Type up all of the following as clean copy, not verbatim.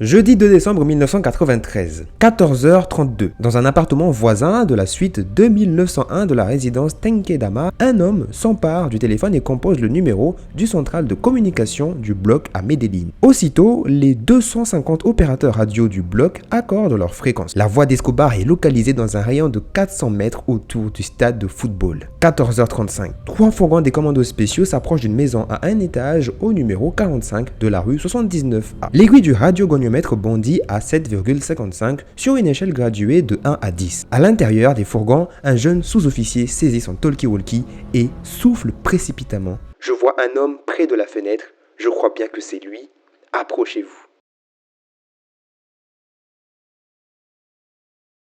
Jeudi 2 décembre 1993, 14h32, dans un appartement voisin de la suite 2901 de la résidence Tenkedama, un homme s'empare du téléphone et compose le numéro du central de communication du bloc à Medellín. Aussitôt, les 250 opérateurs radio du bloc accordent leur fréquence. La voix d'Escobar est localisée dans un rayon de 400 mètres autour du stade de football. 14h35, 3 fourgons des commandos spéciaux s'approchent d'une maison à un étage au numéro 45 de la rue 79A. L'aiguille du radiogoniomètre bondit à 7,55 sur une échelle graduée de 1 à 10. À l'intérieur des fourgons, un jeune sous-officier saisit son talkie-walkie et souffle précipitamment. « Je vois un homme près de la fenêtre, je crois bien que c'est lui. Approchez-vous. »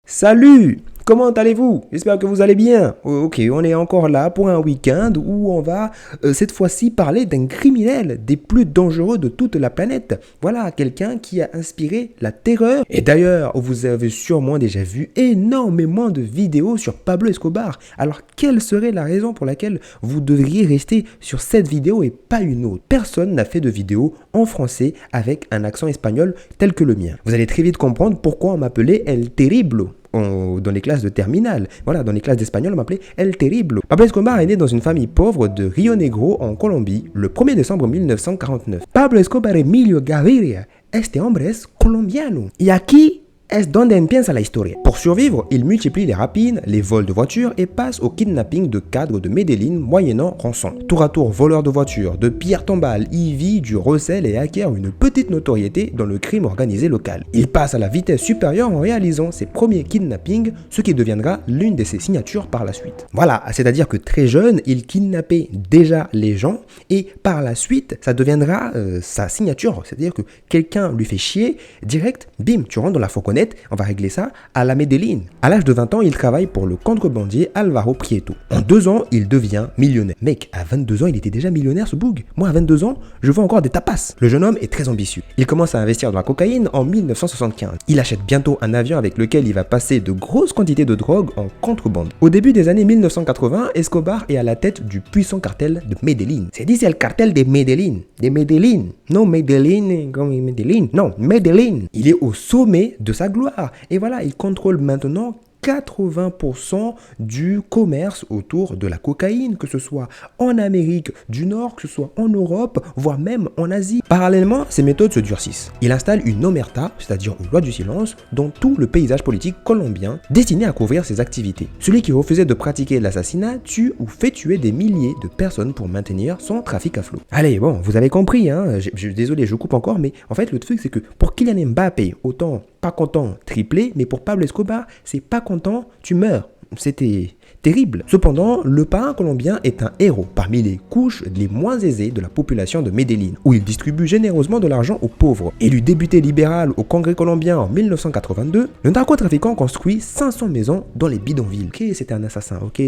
Salut! Comment allez-vous? J'espère que vous allez bien. Ok, on est encore là pour un week-end où on va cette fois-ci parler d'un criminel des plus dangereux de toute la planète. Voilà, quelqu'un qui a inspiré la terreur. Et d'ailleurs, vous avez sûrement déjà vu énormément de vidéos sur Pablo Escobar. Alors, quelle serait la raison pour laquelle vous devriez rester sur cette vidéo et pas une autre? Personne n'a fait de vidéo en français avec un accent espagnol tel que le mien. Vous allez très vite comprendre pourquoi on m'appelait El Terrible. Dans les classes de terminale. Voilà, dans les classes d'espagnol, on m'appelait El Terrible. Pablo Escobar est né dans une famille pauvre de Rio Negro, en Colombie, le 1er décembre 1949. Pablo Escobar Emilio Gaviria, este hombre es colombiano. Y aquí es donde empieza la historia. Pour survivre, il multiplie les rapines, les vols de voitures et passe au kidnapping de cadres de Medellín moyennant rançon. Tour à tour voleur de voitures, de pierre tombale, il vit du recel et acquiert une petite notoriété dans le crime organisé local. Il passe à la vitesse supérieure en réalisant ses premiers kidnappings, ce qui deviendra l'une de ses signatures par la suite. Voilà, c'est-à-dire que très jeune, il kidnappait déjà les gens et par la suite, ça deviendra sa signature. C'est-à-dire que quelqu'un lui fait chier, direct, bim, tu rentres dans la fourgonnette. On va régler ça à la Medellín. À l'âge de 20 ans, il travaille pour le contrebandier Alvaro Prieto. En 2 ans, il devient millionnaire. Mec, à 22 ans, il était déjà millionnaire ce boug. Moi, à 22 ans, je vends encore des tapas. Le jeune homme est très ambitieux. Il commence à investir dans la cocaïne en 1975. Il achète bientôt un avion avec lequel il va passer de grosses quantités de drogue en contrebande. Au début des années 1980, Escobar est à la tête du puissant cartel de Medellín. C'est dit, c'est le cartel de Medellín. De Medellín. Non, Medellín, comme Medellín. Non, Medellín. Il est au sommet de sa gloire. Et voilà, il contrôle maintenant 80% du commerce autour de la cocaïne, que ce soit en Amérique du Nord, que ce soit en Europe, voire même en Asie. Parallèlement, ses méthodes se durcissent. Il installe une omerta, c'est-à-dire une loi du silence, dans tout le paysage politique colombien, destiné à couvrir ses activités. Celui qui refusait de pratiquer l'assassinat tue ou fait tuer des milliers de personnes pour maintenir son trafic à flot. Allez, bon, vous avez compris, hein, désolé, je coupe encore, mais en fait, le truc, c'est que pour Kylian Mbappé, autant pas content, triplé, mais pour Pablo Escobar, c'est pas content, tu meurs. C'était terrible. Cependant, le parrain colombien est un héros parmi les couches les moins aisées de la population de Medellín, où il distribue généreusement de l'argent aux pauvres. Élu député libéral au Congrès colombien en 1982, le narcotrafiquant construit 500 maisons dans les bidonvilles. Ok, c'était un assassin, ok,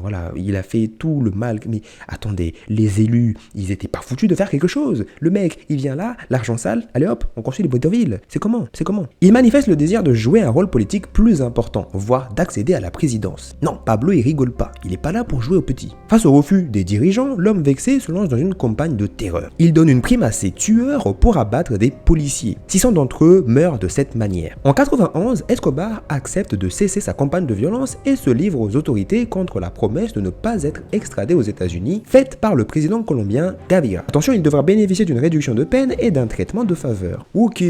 voilà, il a fait tout le mal, mais attendez, les élus, ils étaient pas foutus de faire quelque chose. Le mec, il vient là, l'argent sale, allez hop, on construit les bidonvilles. C'est comment? Il manifeste le désir de jouer un rôle politique plus important, voire d'accéder à la présidence. Non, Pablo, il rigole pas. Il est pas là pour jouer au petit. Face au refus des dirigeants, l'homme vexé se lance dans une campagne de terreur. Il donne une prime à ses tueurs pour abattre des policiers. 600 d'entre eux meurent de cette manière. En 91, Escobar accepte de cesser sa campagne de violence et se livre aux autorités contre la promesse de ne pas être extradé aux États-Unis, faite par le président colombien Gaviria. Attention, il devra bénéficier d'une réduction de peine et d'un traitement de faveur. Ok.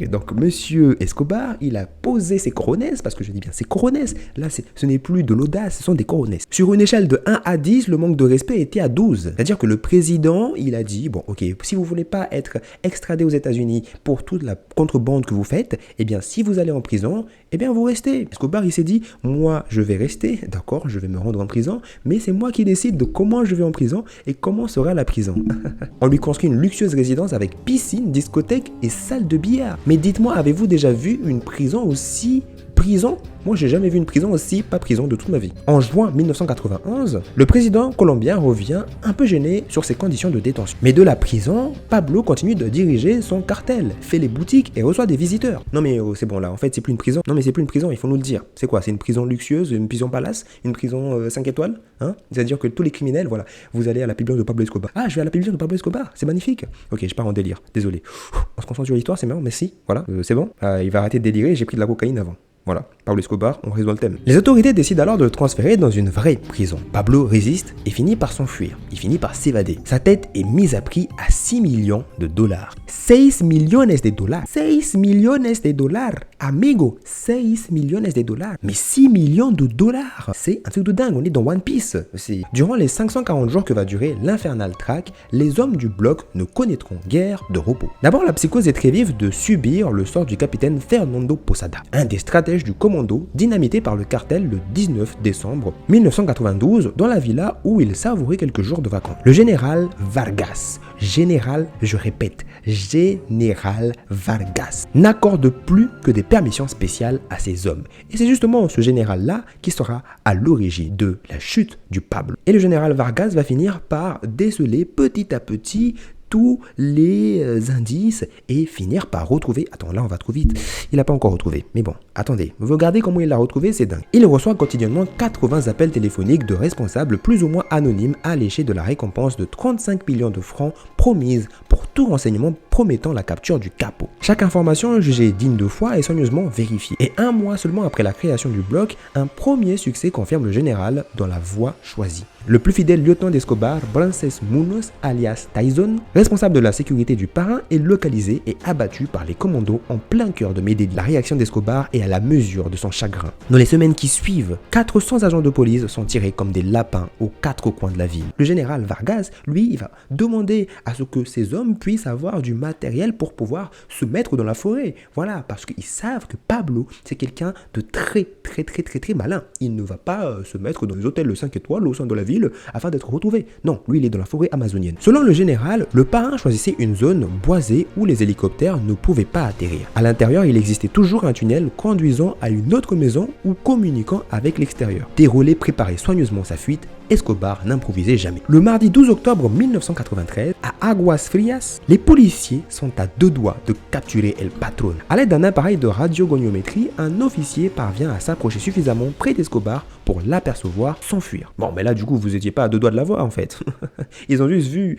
Donc, monsieur Escobar, il a posé ses coronesses, parce que je dis bien ses coronesses. Là, ce n'est plus de l'audace, ce sont des coronesses. Sur une échelle de 1 à 10, le manque de respect était à 12. C'est-à-dire que le président, il a dit, bon, ok, si vous voulez pas être extradé aux États-Unis pour toute la contrebande que vous faites, eh bien, si vous allez en prison, eh bien, vous restez. Escobar, il s'est dit, moi, je vais rester, d'accord, je vais me rendre en prison, mais c'est moi qui décide de comment je vais en prison et comment sera la prison. On lui construit une luxueuse résidence avec piscine, discothèque et salle de billard. Mais dites-moi, avez-vous déjà vu une prison aussi prison. Moi, j'ai jamais vu une prison aussi pas prison de toute ma vie. En juin 1991, le président colombien revient un peu gêné sur ses conditions de détention. Mais de la prison, Pablo continue de diriger son cartel, fait les boutiques et reçoit des visiteurs. Non mais c'est bon là, en fait c'est plus une prison. Non mais c'est plus une prison, il faut nous le dire. C'est quoi? C'est une prison luxueuse, une prison palace, une prison 5 étoiles, hein? C'est-à-dire que tous les criminels, voilà, vous allez à la pavillon de Pablo Escobar. Ah, je vais à la pavillon de Pablo Escobar, c'est magnifique. Ok, je pars en délire, désolé. On se concentre sur l'histoire, c'est marrant, merci. Voilà, c'est bon. Il va arrêter de délirer, j'ai pris de la cocaïne avant. Voilà, Pablo Escobar, on résout le thème. Les autorités décident alors de le transférer dans une vraie prison. Pablo résiste et finit par s'enfuir. Il finit par s'évader. Sa tête est mise à prix à 6 millions de dollars. 6 millones de dollars. 6 millones de dollars. Amigo, 6 millones de dollars. Mais 6 millions de dollars. C'est un truc de dingue, on est dans One Piece. Durant les 540 jours que va durer l'Infernal Track, les hommes du bloc ne connaîtront guère de repos. D'abord, la psychose est très vive de subir le sort du capitaine Fernando Posada, un des stratèges du commando dynamité par le cartel le 19 décembre 1992 dans la villa où il savourait quelques jours de vacances. Le général Vargas, je répète, général Vargas, n'accorde plus que des permissions spéciales à ses hommes. Et c'est justement ce général-là qui sera à l'origine de la chute du Pablo. Et le général Vargas va finir par déceler petit à petit tous les indices et finir par retrouver... Attends, là on va trop vite. Il n'a pas encore retrouvé. Mais bon, attendez. Vous regardez comment il l'a retrouvé, c'est dingue. Il reçoit quotidiennement 80 appels téléphoniques de responsables plus ou moins anonymes alléchés de la récompense de 35 millions de francs promise pour tout renseignement promettant la capture du capot. Chaque information jugée digne de foi est soigneusement vérifiée. Et un mois seulement après la création du bloc, un premier succès confirme le général dans la voie choisie. Le plus fidèle lieutenant d'Escobar, Brances Munoz, alias Tyson, responsable de la sécurité du parrain, est localisé et abattu par les commandos en plein cœur de Medellín. La réaction d'Escobar est à la mesure de son chagrin. Dans les semaines qui suivent, 400 agents de police sont tirés comme des lapins aux quatre coins de la ville. Le général Vargas, lui, il va demander à ce que ces hommes puissent avoir du matériel pour pouvoir se mettre dans la forêt. Voilà, parce qu'ils savent que Pablo, c'est quelqu'un de très malin. Il ne va pas se mettre dans les hôtels de 5 étoiles au sein de la ville afin d'être retrouvé. Non, lui il est dans la forêt amazonienne. Selon le général, le parrain choisissait une zone boisée où les hélicoptères ne pouvaient pas atterrir. À l'intérieur, il existait toujours un tunnel conduisant à une autre maison ou communiquant avec l'extérieur. Des relais préparaient soigneusement sa fuite. Escobar n'improvisait jamais. Le mardi 12 octobre 1993, à Aguas Frias, les policiers sont à deux doigts de capturer El Patron. À l'aide d'un appareil de radiogoniométrie, un officier parvient à s'approcher suffisamment près d'Escobar pour l'apercevoir s'enfuir. Bon, mais là, du coup, vous étiez pas à deux doigts de la voir, en fait. Ils ont juste vu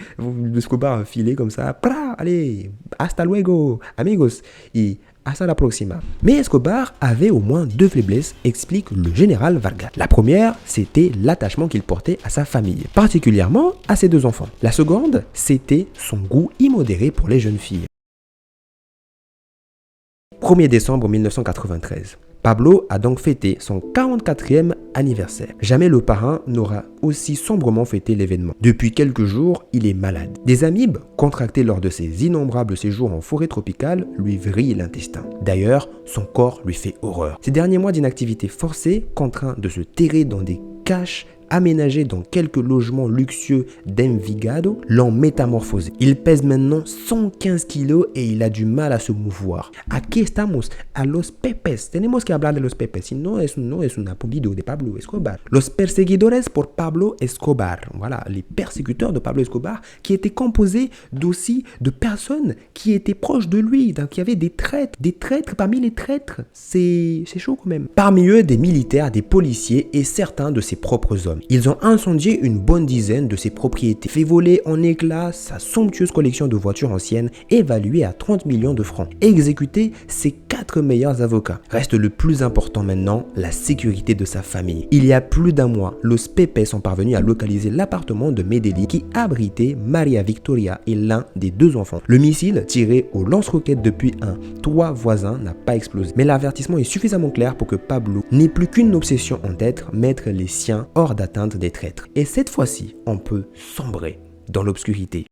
Escobar filer comme ça. Pra, allez, hasta luego, amigos. Et hasta la próxima. Mais Escobar avait au moins deux faiblesses, explique le général Vargas. La première, c'était l'attachement qu'il portait à sa famille, particulièrement à ses deux enfants. La seconde, c'était son goût immodéré pour les jeunes filles. 1er décembre 1993. Pablo a donc fêté son 44e anniversaire. Jamais le parrain n'aura aussi sombrement fêté l'événement. Depuis quelques jours, il est malade. Des amibes, contractées lors de ses innombrables séjours en forêt tropicale, lui vrillent l'intestin. D'ailleurs, son corps lui fait horreur. Ces derniers mois d'inactivité forcée, contraint de se terrer dans des caches aménagé dans quelques logements luxueux d'Envigado, l'ont métamorphosé. Il pèse maintenant 115 kilos et il a du mal à se mouvoir. Aquí estamos a los Pepes. Tenemos que hablar de los Pepes. Si no es un apellido de Pablo Escobar. Los perseguidores por Pablo Escobar. Voilà, les persécuteurs de Pablo Escobar qui étaient composés d'aussi de personnes qui étaient proches de lui. Donc il y avait des traîtres parmi les traîtres. C'est chaud quand même. Parmi eux, des militaires, des policiers et certains de ses propres hommes. Ils ont incendié une bonne dizaine de ses propriétés, fait voler en éclats sa somptueuse collection de voitures anciennes évaluée à 30 millions de francs, et exécuté ses 4 meilleurs avocats. Reste le plus important maintenant, la sécurité de sa famille. Il y a plus d'un mois, Los Pepes sont parvenus à localiser l'appartement de Medellín qui abritait Maria Victoria et l'un des deux enfants. Le missile, tiré au lance-roquettes depuis un toit voisin, n'a pas explosé. Mais l'avertissement est suffisamment clair pour que Pablo n'ait plus qu'une obsession en tête, mettre les siens hors d'atteinte des traîtres. Et cette fois-ci, on peut sombrer dans l'obscurité.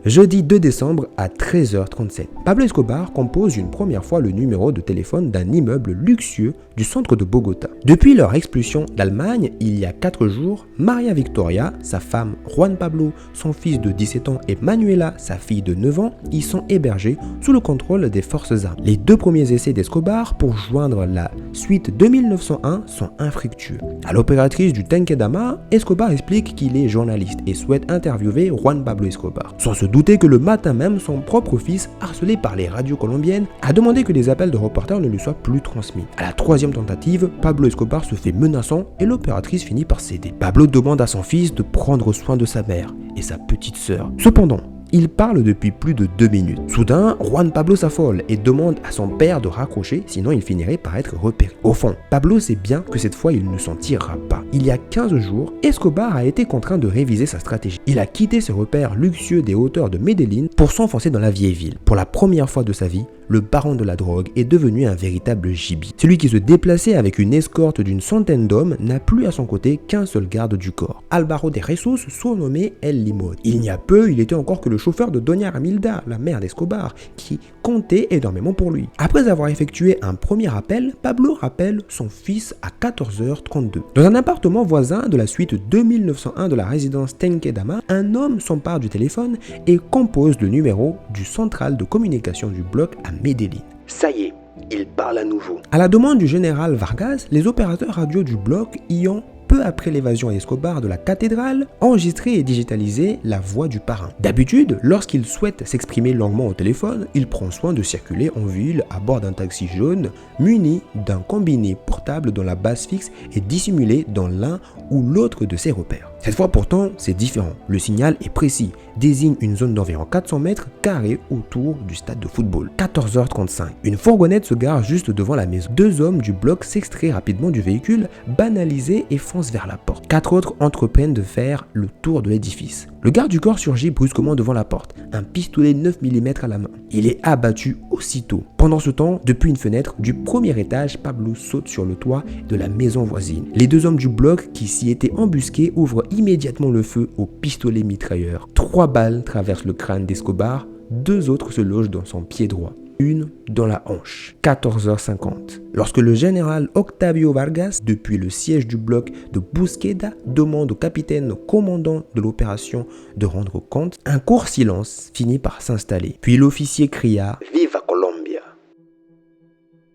Jeudi 2 décembre à 13h37, Pablo Escobar compose une première fois le numéro de téléphone d'un immeuble luxueux du centre de Bogota. Depuis leur expulsion d'Allemagne, il y a 4 jours, Maria Victoria, sa femme Juan Pablo, son fils de 17 ans et Manuela, sa fille de 9 ans, y sont hébergés sous le contrôle des forces armées. Les 2 premiers essais d'Escobar pour joindre la suite 2901 sont infructueux. À l'opératrice du Tenkedama, Escobar explique qu'il est journaliste et souhaite interviewer Juan Pablo Escobar, sans se douter que le matin même, son propre fils, harcelé par les radios colombiennes, a demandé que les appels de reporters ne lui soient plus transmis. À la 3e tentative, Pablo Escobar se fait menaçant et l'opératrice finit par céder. Pablo demande à son fils de prendre soin de sa mère et sa petite sœur. Cependant, il parle depuis plus de 2 minutes. Soudain, Juan Pablo s'affole et demande à son père de raccrocher, sinon il finirait par être repéré. Au fond, Pablo sait bien que cette fois il ne s'en tirera pas. Il y a 15 jours, Escobar a été contraint de réviser sa stratégie. Il a quitté ses repères luxueux des hauteurs de Medellín pour s'enfoncer dans la vieille ville. Pour la première fois de sa vie, le baron de la drogue est devenu un véritable gibier. Celui qui se déplaçait avec une escorte d'une centaine d'hommes n'a plus à son côté qu'un seul garde du corps, Álvaro de Jesus, surnommé El Limón. Il y a peu, il était encore que le chauffeur de Doña Ramilda, la mère d'Escobar, qui comptait énormément pour lui. Après avoir effectué un premier appel, Pablo rappelle son fils à 14h32. Dans un appartement voisin de la suite 2901 de la résidence Tenkedama, un homme s'empare du téléphone et compose le numéro du central de communication du bloc à Medellín. Ça y est, il parle à nouveau. À la demande du général Vargas, les opérateurs radio du bloc y ont, peu après l'évasion d'Escobar de la cathédrale, enregistré et digitalisé la voix du parrain. D'habitude, lorsqu'il souhaite s'exprimer longuement au téléphone, il prend soin de circuler en ville à bord d'un taxi jaune muni d'un combiné portable dont la base fixe est dissimulée dans l'un ou l'autre de ses repères. Cette fois pourtant, c'est différent. Le signal est précis, désigne une zone d'environ 400 mètres carrés autour du stade de football. 14h35, une fourgonnette se gare juste devant la maison. 2 hommes du bloc s'extraient rapidement du véhicule, banalisés et foncent vers la porte. 4 autres entreprennent de faire le tour de l'édifice. Le garde du corps surgit brusquement devant la porte, un pistolet 9 mm à la main. Il est abattu aussitôt. Pendant ce temps, depuis une fenêtre du premier étage, Pablo saute sur le toit de la maison voisine. Les 2 hommes du bloc qui s'y étaient embusqués ouvrent immédiatement le feu au pistolet mitrailleur. 3 balles traversent le crâne d'Escobar, 2 autres se logent dans son pied droit. Une dans la hanche. 14h50. Lorsque le général Octavio Vargas, depuis le siège du bloc de Busqueda, demande au capitaine commandant de l'opération de rendre compte, un court silence finit par s'installer. Puis l'officier cria « Viva Colombia !»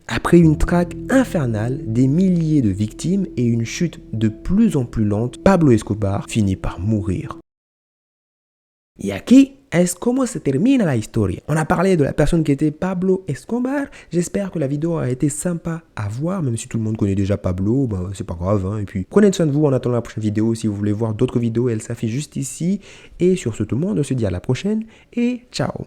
Après une traque infernale, des milliers de victimes et une chute de plus en plus lente, Pablo Escobar finit par mourir. Y aquí es como se termina la historia. On a parlé de la personne qui était Pablo Escobar. J'espère que la vidéo a été sympa à voir, même si tout le monde connaît déjà Pablo, c'est pas grave. Et puis prenez soin de vous en attendant la prochaine vidéo. Si vous voulez voir d'autres vidéos, elles s'affichent juste ici. Et sur ce, tout le monde, on se dit à la prochaine et ciao.